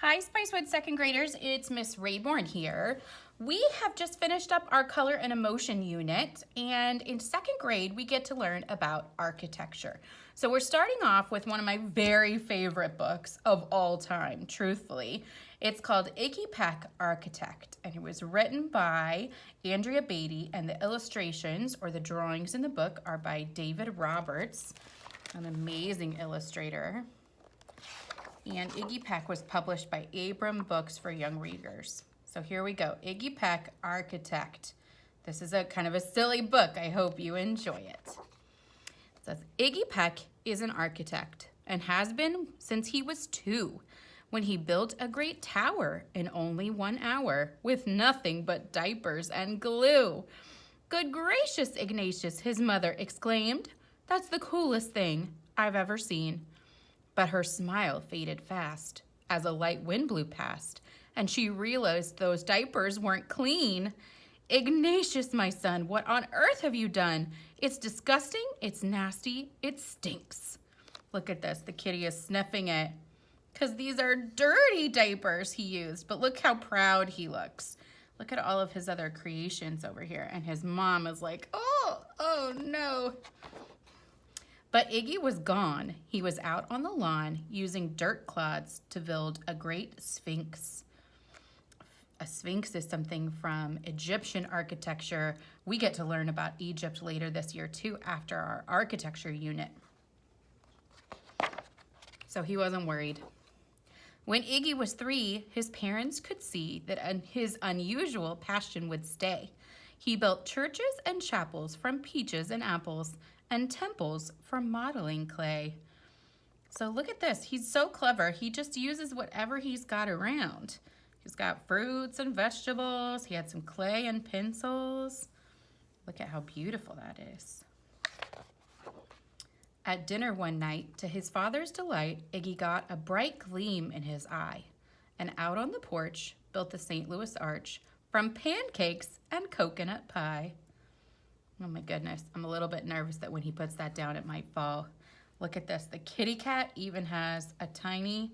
Hi, Spicewood second graders. It's Miss Rayborn here. We have just finished up our color and emotion unit, and in second grade, we get to learn about architecture. So we're starting off with one of my very favorite books of all time, truthfully. It's called Iggy, Peck, Architect, and it was written by Andrea Beatty, and the illustrations or the drawings in the book are by David Roberts, an amazing illustrator. And Iggy Peck was published by Abram Books for Young Readers. So here we go, Iggy Peck, Architect. This is a kind of a silly book. I hope you enjoy it. It says, Iggy Peck is an architect and has been since he was 2, when he built a great tower in only 1 hour with nothing but diapers and glue. Good gracious, Ignatius, his mother exclaimed. That's the coolest thing I've ever seen. But her smile faded fast as a light wind blew past, and she realized those diapers weren't clean. Ignatius, my son, what on earth have you done? It's disgusting, it's nasty, it stinks. Look at this, the kitty is sniffing it, because these are dirty diapers he used, but look how proud he looks. Look at all of his other creations over here, and his mom is like, oh no. But Iggy was gone. He was out on the lawn using dirt clods to build a great sphinx. A sphinx is something from Egyptian architecture. We get to learn about Egypt later this year too after our architecture unit. So he wasn't worried. When Iggy was 3, his parents could see that his unusual passion would stay. He built churches and chapels from peaches and apples, and temples from modeling clay. So look at this. He's so clever. He just uses whatever he's got around. He's got fruits and vegetables. He had some clay and pencils. Look at how beautiful that is. At dinner one night, to his father's delight, Iggy got a bright gleam in his eye, and out on the porch built the St. Louis Arch from pancakes and coconut pie. Oh my goodness, I'm a little bit nervous that when he puts that down, it might fall. Look at this, the kitty cat even has a tiny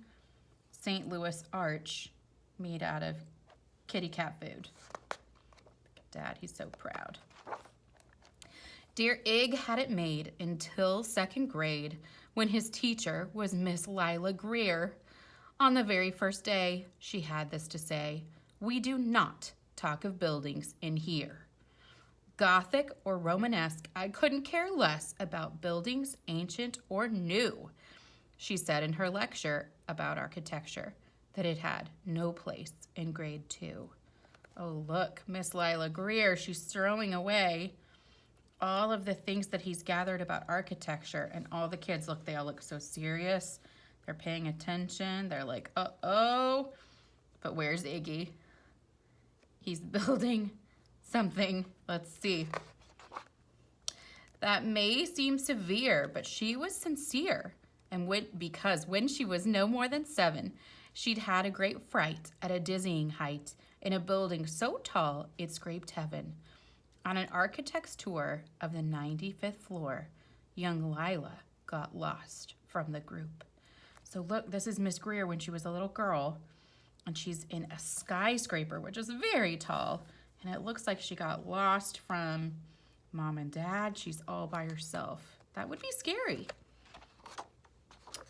St. Louis arch made out of kitty cat food. Look at Dad, he's so proud. Dear Ig had it made until second grade when his teacher was Miss Lila Greer. On the very first day, she had this to say, we do not talk of buildings in here. Gothic or Romanesque, I couldn't care less about buildings, ancient or new. She said in her lecture about architecture that it had no place in grade 2. Oh, look, Miss Lila Greer, she's throwing away all of the things that he's gathered about architecture, and all the kids, look, they all look so serious. They're paying attention. They're like, uh-oh. But where's Iggy? He's building something. Let's see. That may seem severe, but she was sincere, and because when she was no more than 7, she'd had a great fright at a dizzying height in a building so tall it scraped heaven. On an architect's tour of the 95th floor, young Lila got lost from the group. So look, this is Miss Greer when she was a little girl, and she's in a skyscraper, which is very tall. And it looks like she got lost from Mom and Dad. She's all by herself. That would be scary.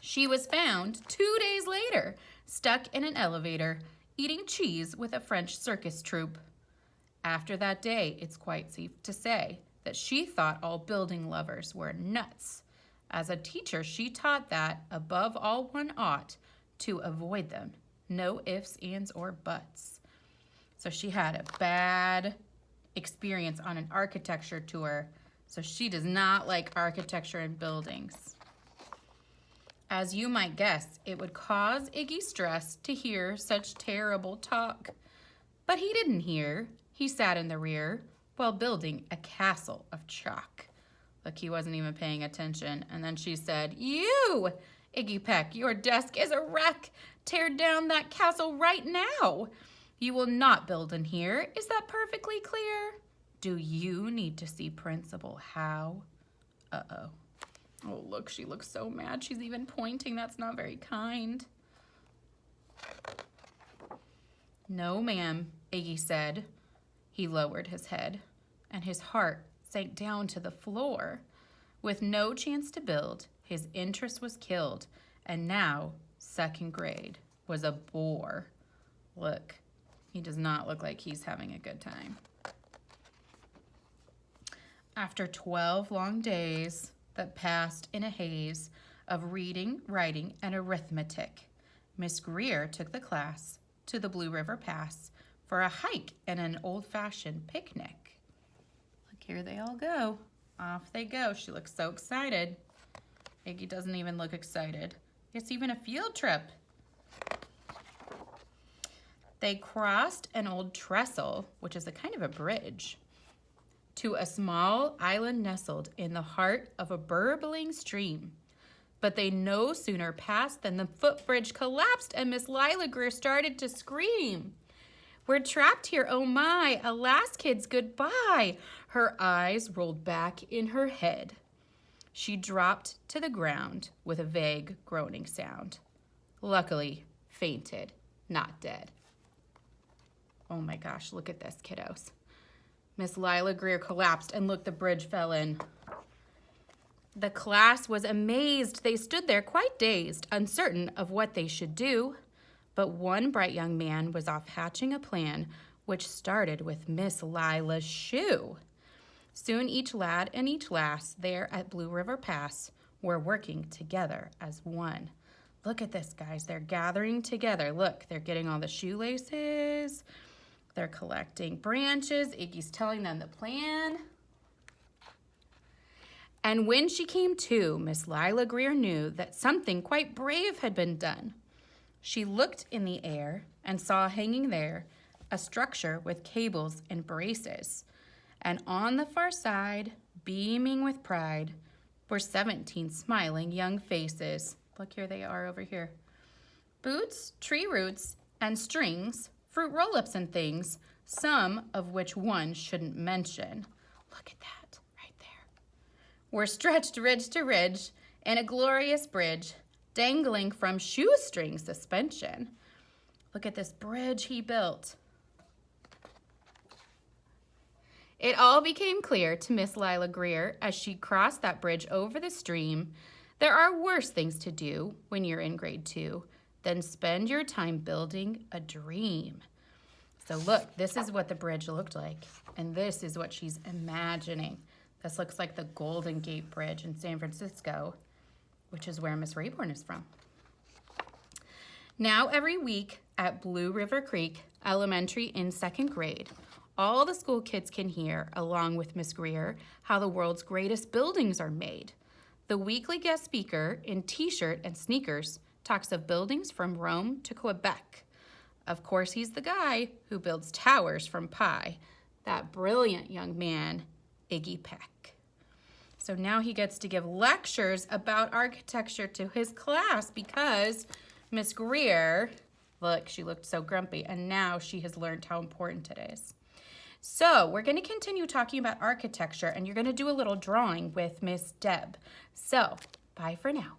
She was found 2 days later, stuck in an elevator, eating cheese with a French circus troupe. After that day, it's quite safe to say that she thought all building lovers were nuts. As a teacher, she taught that, above all, one ought to avoid them. No ifs, ands, or buts. So she had a bad experience on an architecture tour. So she does not like architecture and buildings. As you might guess, it would cause Iggy stress to hear such terrible talk. But he didn't hear. He sat in the rear while building a castle of chalk. Look, he wasn't even paying attention. And then she said, you, Iggy Peck, your desk is a wreck. Tear down that castle right now. You will not build in here. Is that perfectly clear? Do you need to see Principal How? Uh-oh. Oh, look, she looks so mad. She's even pointing. That's not very kind. "No, ma'am," Iggy said. He lowered his head, and his heart sank down to the floor. With no chance to build, his interest was killed, and now second grade was a bore. Look, he does not look like he's having a good time. After 12 long days that passed in a haze of reading, writing, and arithmetic, Miss Greer took the class to the Blue River Pass for a hike and an old-fashioned picnic. Look, here they all go. Off they go. She looks so excited. Iggy doesn't even look excited. It's even a field trip. They crossed an old trestle, which is a kind of a bridge, to a small island nestled in the heart of a burbling stream. But they no sooner passed than the footbridge collapsed and Miss Lila Greer started to scream. "We're trapped here, oh my, alas kids, goodbye." Her eyes rolled back in her head. She dropped to the ground with a vague groaning sound. Luckily, fainted, not dead. Oh my gosh, look at this, kiddos. Miss Lila Greer collapsed and look, the bridge fell in. The class was amazed. They stood there quite dazed, uncertain of what they should do. But one bright young man was off hatching a plan, which started with Miss Lila's shoe. Soon each lad and each lass there at Blue River Pass were working together as one. Look at this, guys. They're gathering together. Look, they're getting all the shoelaces. They're collecting branches. Iggy's telling them the plan. And when she came to, Miss Lila Greer knew that something quite brave had been done. She looked in the air and saw hanging there a structure with cables and braces. And on the far side, beaming with pride, were 17 smiling young faces. Look, here they are over here. Boots, tree roots, and strings, fruit roll-ups and things, some of which one shouldn't mention. Look at that right there. Were stretched ridge to ridge in a glorious bridge, dangling from shoestring suspension. Look at this bridge he built. It all became clear to Miss Lila Greer as she crossed that bridge over the stream. There are worse things to do when you're in grade 2 than spend your time building a dream. So look, this is what the bridge looked like, and this is what she's imagining. This looks like the Golden Gate Bridge in San Francisco, which is where Miss Rayborn is from. Now every week at Blue River Creek Elementary in 2nd grade, all the school kids can hear, along with Miss Greer, how the world's greatest buildings are made. The weekly guest speaker in t-shirt and sneakers talks of buildings from Rome to Quebec. Of course, he's the guy who builds towers from pie, that brilliant young man, Iggy Peck. So now he gets to give lectures about architecture to his class because Miss Greer, look, she looked so grumpy, and now she has learned how important it is. So we're going to continue talking about architecture, and you're going to do a little drawing with Miss Deb. So bye for now.